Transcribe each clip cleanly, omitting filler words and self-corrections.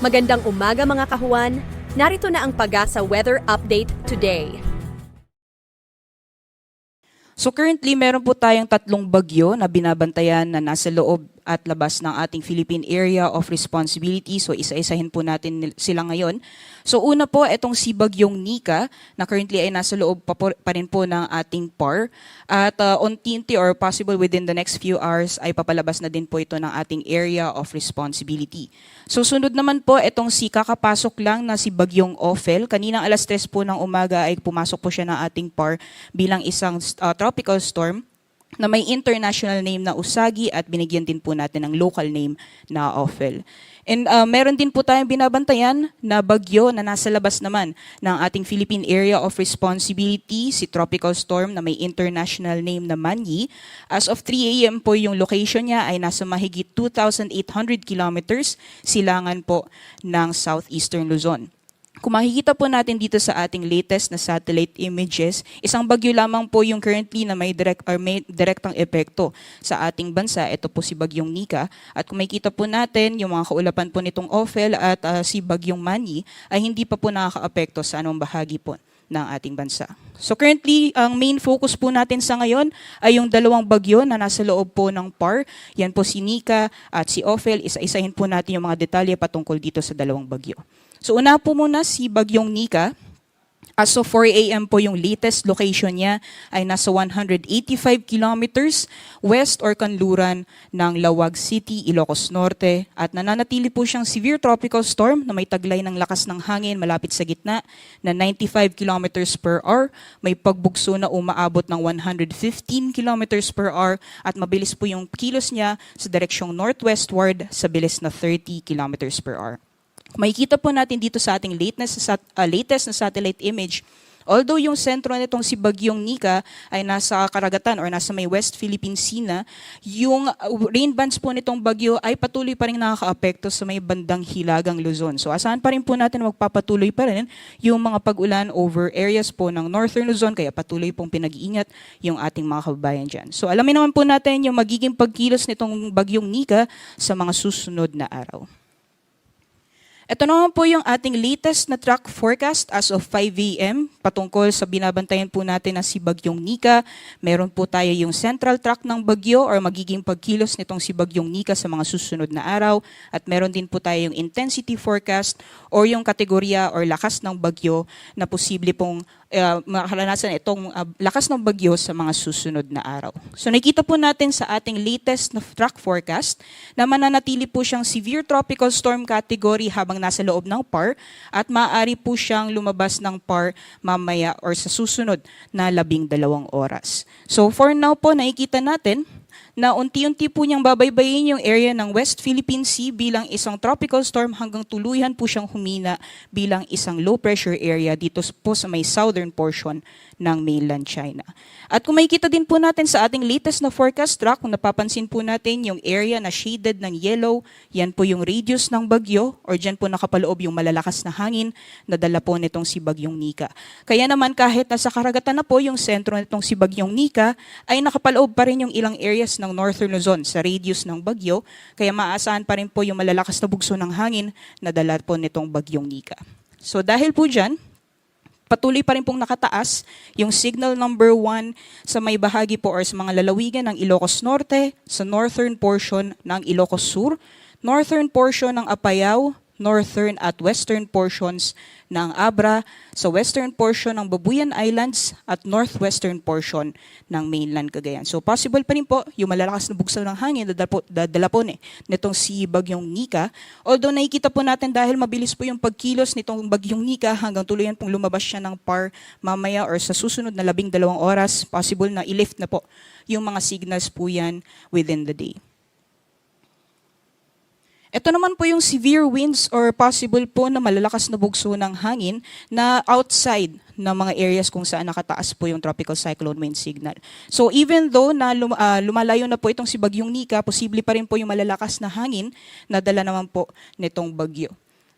Magandang umaga mga kahuan. Narito na ang Pag-asa Weather Update today. So currently, meron po tayong tatlong bagyo na binabantayan na nasa loob at labas ng ating Philippine Area of Responsibility. So isa-isahin po natin sila ngayon. So una po, itong si Bagyong Nika na currently ay nasa loob pa rin po ng ating PAR. At unti-unti or possible within the next few hours ay papalabas na din po ito ng ating Area of Responsibility. So sunod naman po, itong si kakapasok lang na si Bagyong Ophel. Kaninang alas 3 po ng umaga ay pumasok po siya ng ating PAR bilang isang tropical storm na may international name na Usagi at binigyan din po natin ng local name na Ophel. And meron din po tayong binabantayan na bagyo na nasa labas naman ng ating Philippine Area of Responsibility, si tropical storm na may international name na Manyi. As of 3 a.m. po yung location niya ay nasa mahigit 2,800 kilometers silangan po ng southeastern Luzon. Kung makikita po natin dito sa ating latest na satellite images, isang bagyo lamang po yung currently na may direktang epekto sa ating bansa. Ito po si Bagyong Nika. At kung makikita po natin, yung mga kaulapan po nitong Ophel at si Bagyong Manny ay hindi pa po nakaka-apekto sa anong bahagi po ng ating bansa. So currently, ang main focus po natin sa ngayon ay yung dalawang bagyo na nasa loob po ng PAR. Yan po si Nika at si Ophel. Isa-isahin po natin yung mga detalye patungkol dito sa dalawang bagyo. So una po muna si Bagyong Nika. As of 4 a.m. po yung latest location niya ay nasa 185 kilometers west or kanluran ng Lawag City, Ilocos Norte at nananatili po siyang severe tropical storm na may taglay ng lakas ng hangin malapit sa gitna na 95 kilometers per hour, may pagbugso na umaabot ng 115 kilometers per hour at mabilis po yung kilos niya sa direksyong northwestward sa bilis na 30 kilometers per hour. Makikita po natin dito sa ating latest na satellite image, although yung sentro nitong si Bagyong Nika ay nasa karagatan or nasa may West Philippine Sea na, yung rain bands po nitong bagyo ay patuloy pa rin nakaka-apekto sa may bandang hilagang Luzon. So asahan pa rin po natin magpapatuloy pa rin yung mga pag-ulan over areas po ng Northern Luzon, kaya patuloy pong pinag-iingat yung ating mga kababayan dyan. So alamin naman po natin yung magiging pagkilos nitong Bagyong Nika sa mga susunod na araw. Ito naman po yung ating latest na track forecast as of 5 a.m. patungkol sa binabantayan po natin na si Bagyong Nika. Meron po tayo yung central track ng bagyo or magiging pagkilos nitong si Bagyong Nika sa mga susunod na araw. At meron din po tayo yung intensity forecast or yung kategorya or lakas ng bagyo na posible pong makaranasan itong lakas ng bagyo sa mga susunod na araw. So nakita po natin sa ating latest na track forecast na mananatili po siyang severe tropical storm category habang nasa loob ng PAR at maaari po siyang lumabas ng PAR mamaya or sa susunod na 12 oras. So for now po nakikita natin na unti-unti po niyang babaybayin yung area ng West Philippine Sea bilang isang tropical storm hanggang tuluyan po siyang humina bilang isang low pressure area dito po sa may southern portion ng mainland China. At kung makikita din po natin sa ating latest na forecast track, kung napapansin po natin yung area na shaded ng yellow, yan po yung radius ng bagyo or dyan po nakapaloob yung malalakas na hangin na dala po nitong si Bagyong Nika. Kaya naman kahit nasa karagatan na po yung sentro nitong si Bagyong Nika, ay nakapaloob pa rin yung ilang areas ng Northern Luzon sa radius ng bagyo, kaya maaasahan pa rin po yung malalakas na bugso ng hangin na dala po nitong Bagyong Nika. So dahil po dyan, patuloy pa rin pong nakataas yung signal number 1 sa may bahagi po or sa mga lalawigan ng Ilocos Norte, sa northern portion ng Ilocos Sur, northern portion ng Apayao, northern at western portions ng Abra, sa western portion ng Babuyan Islands at northwestern portion ng mainland Cagayan. So possible pa rin po yung malalakas na bugso ng hangin dadala po nitong si Bagyong Nika. Although nakikita po natin dahil mabilis po yung pagkilos nitong Bagyong Nika hanggang tuluyan pong lumabas siya ng PAR mamaya or sa susunod na 12 oras, possible na i-lift na po yung mga signals po yan within the day. Ito naman po yung severe winds or possible po na malalakas na bugso ng hangin na outside ng mga areas kung saan nakataas po yung tropical cyclone wind signal. So even though na lumalayo na po itong si Bagyong Nika, posible pa rin po yung malalakas na hangin na dala naman po nitong bagyo.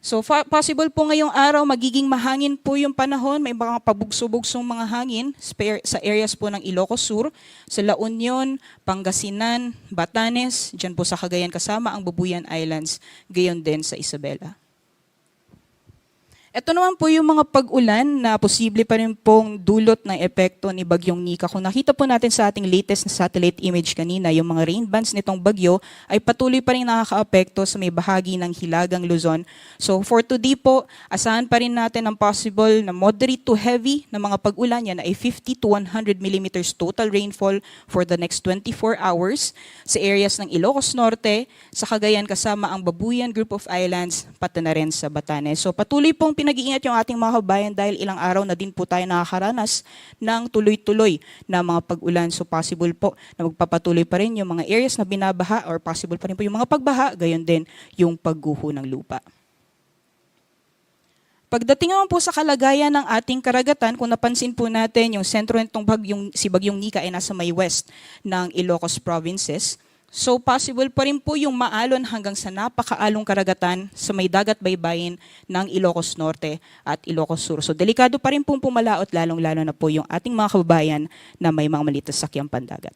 So possible po ngayong araw magiging mahangin po yung panahon, may mga pabugso-bugsong mga hangin sa areas po ng Ilocos Sur, sa La Union, Pangasinan, Batanes, dyan po sa Cagayan kasama ang Babuyan Islands, gayon din sa Isabela. Ito naman po yung mga pag-ulan na posible pa rin pong dulot ng epekto ni Bagyong Nika. Kung nakita po natin sa ating latest na satellite image kanina, yung mga rain bands nitong bagyo ay patuloy pa rin nakaka-apekto sa may bahagi ng Hilagang Luzon. So for today po, asahan pa rin natin ang possible na moderate to heavy na mga pag-ulan. Yan ay 50 to 100 millimeters total rainfall for the next 24 hours sa areas ng Ilocos Norte, sa Cagayan kasama ang Babuyan Group of Islands, pati na rin sa Batanes. So patuloy pong pinag-iingat yung ating mga kabayan dahil ilang araw na din po tayo nakakaranas ng tuloy-tuloy na mga pag-ulan. So possible po na magpapatuloy pa rin yung mga areas na binabaha or possible pa rin po yung mga pagbaha, gayon din yung pagguho ng lupa. Pagdating naman po sa kalagayan ng ating karagatan, kung napansin po natin yung sentro nitong si Bagyong Nika ay nasa may west ng Ilocos provinces. So possible pa rin po yung maalon hanggang sa napakaalong karagatan sa may dagat baybayin ng Ilocos Norte at Ilocos Sur. So delikado pa rin pong pumalaot lalong-lalo na po yung ating mga kababayan na may mga maliit na sakyang pandagat.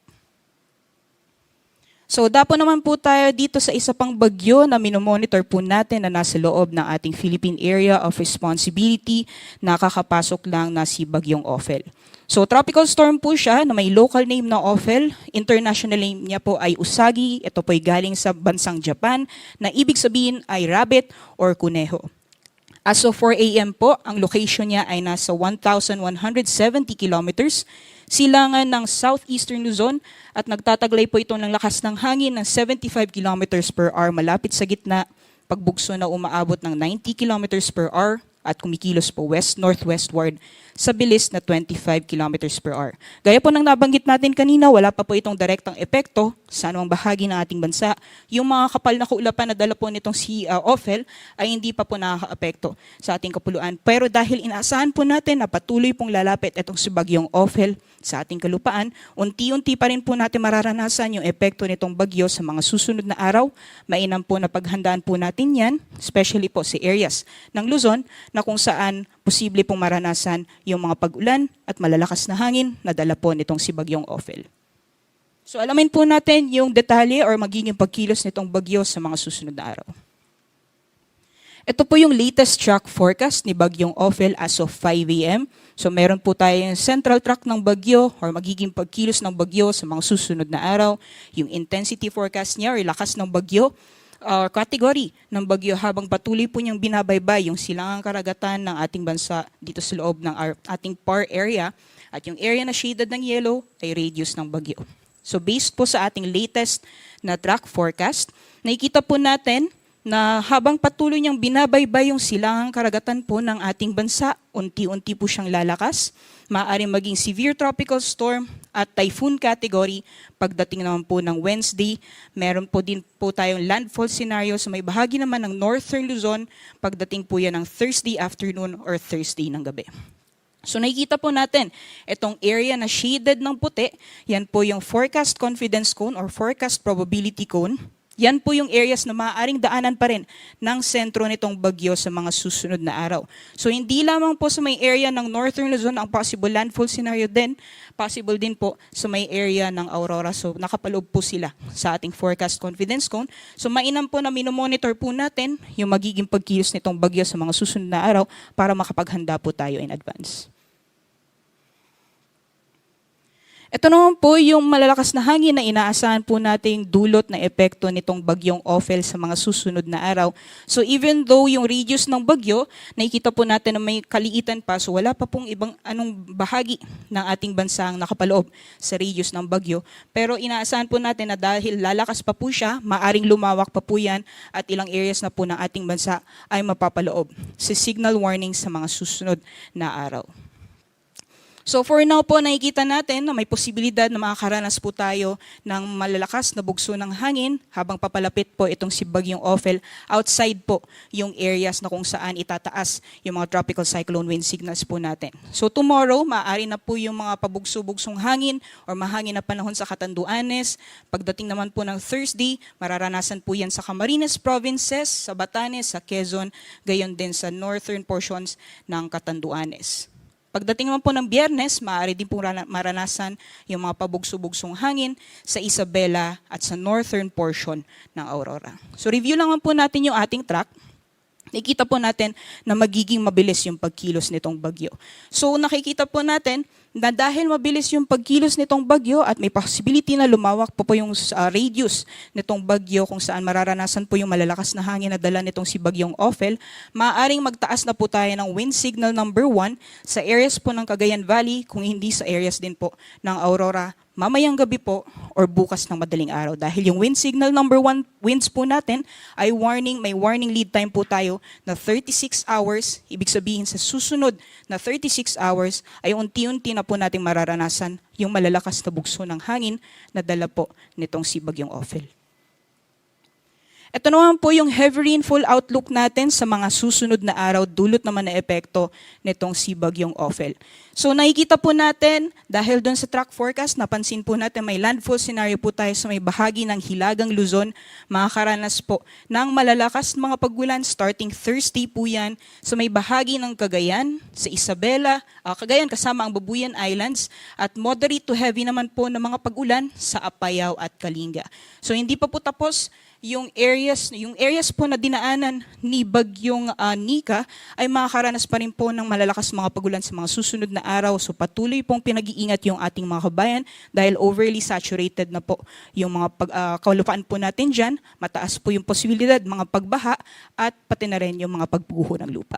So dapo naman po tayo dito sa isa pang bagyo na minomonitor po natin na nasa loob ng ating Philippine Area of Responsibility, nakakapasok lang na si Bagyong Ophel. So tropical storm po siya na may local name na Ophel, international name niya po ay Usagi, ito po ay galing sa bansang Japan, na ibig sabihin ay rabbit or kuneho. As of 4 a.m. po, ang location niya ay nasa 1,170 kilometers, silangan ng southeastern Luzon at nagtataglay po ito ng lakas ng hangin ng 75 kilometers per hour malapit sa gitna, pagbugso na umaabot ng 90 kilometers per hour at kumikilos po west-northwestward sa bilis na 25 kilometers per hour. Gaya po ng nabanggit natin kanina, wala pa po itong direktang epekto sa anumang bahagi ng ating bansa. Yung mga kapal na kaulapan na dala po nitong si Ophel ay hindi pa po nakaka-apekto sa ating kapuluan. Pero dahil inaasahan po natin na patuloy pong lalapit itong si Bagyong Ophel sa ating kalupaan, unti-unti pa rin po natin mararanasan yung epekto nitong bagyo sa mga susunod na araw. Mainam po na paghandaan po natin yan, especially po sa areas ng Luzon na kung saan posible pong maranasan yung mga pag-ulan at malalakas na hangin na dala po nitong si Bagyong Ophel. So alamin po natin yung detalye or magiging pagkilos nitong bagyo sa mga susunod na araw. Ito po yung latest track forecast ni Bagyong Ophel as of 5 a.m. So meron po tayong central track ng bagyo or magiging pagkilos ng bagyo sa mga susunod na araw. Yung intensity forecast niya or lakas ng bagyo, category ng bagyo habang patuloy po niyang binabaybay yung silangang karagatan ng ating bansa dito sa loob ng ating PAR area at yung area na shaded ng yellow ay radius ng bagyo. So based po sa ating latest na track forecast, nakikita po natin na habang patuloy niyang binabaybay yung silangang karagatan po ng ating bansa, unti-unti po siyang lalakas, maaaring maging severe tropical storm at typhoon category. Pagdating naman po ng Wednesday, meron po din po tayong landfall scenario sa may bahagi naman ng northern Luzon, pagdating po yan ng Thursday afternoon or Thursday ng gabi. So nakikita po natin, itong area na shaded ng puti, yan po yung forecast confidence cone or forecast probability cone. Yan po yung areas na maaaring daanan pa rin ng sentro nitong bagyo sa mga susunod na araw. So hindi lamang po sa may area ng Northern Luzon ang possible landfall scenario din, possible din po sa may area ng Aurora. So nakapaloob po sila sa ating forecast confidence cone. So mainam po na minomonitor po natin yung magiging pagkilos nitong bagyo sa mga susunod na araw para makapaghanda po tayo in advance. Ito naman po yung malalakas na hangin na inaasahan po nating dulot na epekto nitong Bagyong Ophel sa mga susunod na araw. So even though yung radius ng bagyo, nakikita po natin na may kaliitan pa, so wala pa pong ibang anong bahagi ng ating bansa ang nakapaloob sa radius ng bagyo. Pero inaasahan po natin na dahil lalakas pa po siya, maaring lumawak pa po yan at ilang areas na po ng ating bansa ay mapapaloob sa signal warning sa mga susunod na araw. So for now po, nakikita natin na may posibilidad na makakaranas po tayo ng malalakas na bugso ng hangin habang papalapit po itong si Bagyong Ophel outside po yung areas na kung saan itataas yung mga tropical cyclone wind signals po natin. So tomorrow, maaari na po yung mga pabugso-bugsong hangin or mahangin na panahon sa Catanduanes. Pagdating naman po ng Thursday, mararanasan po yan sa Camarines Provinces, sa Batanes, sa Quezon, gayon din sa northern portions ng Catanduanes. Pagdating naman po ng Biyernes, maaari din po maranasan yung mga pabugso-bugsong hangin sa Isabela at sa northern portion ng Aurora. So review lang po natin yung ating track. nakikita po natin na magiging mabilis yung pagkilos nitong bagyo. So nakikita po natin na dahil mabilis yung pagkilos nitong bagyo at may possibility na lumawak po yung radius nitong bagyo kung saan mararanasan po yung malalakas na hangin na dala nitong si Bagyong Ophel, maaaring magtaas na po tayo ng wind signal number 1 sa areas po ng Cagayan Valley, kung hindi sa areas din po ng Aurora mamayang gabi po or bukas ng madaling araw. Dahil yung wind signal number 1 winds po natin ay may warning lead time po tayo na 36 hours. Ibig sabihin sa susunod na 36 hours ay unti-unti na po natin mararanasan yung malalakas na bugso ng hangin na dala po nitong si Bagyong Ophel. Ito naman po yung heavy rainfall outlook natin sa mga susunod na araw, dulot naman na epekto nitong si Bagyong Ophel. So nakikita po natin, dahil doon sa track forecast, napansin po natin may landfall scenario po tayo sa may bahagi ng Hilagang Luzon. Makakaranas po ng malalakas mga pagulan starting Thursday po yan sa may bahagi ng Cagayan, sa Isabela, Cagayan kasama ang Babuyan Islands, at moderate to heavy naman po ng mga pagulan sa Apayao at Kalinga. So hindi pa po tapos yung areas po na dinaanan ni Bagyong Nika ay makakaranas pa rin po ng malalakas mga pagulan sa mga susunod na araw. So patuloy pong pinag-iingat yung ating mga kabayan dahil overly saturated na po yung mga kalupaan po natin dyan. Mataas po yung posibilidad mga pagbaha at pati na rin yung mga pagguho ng lupa.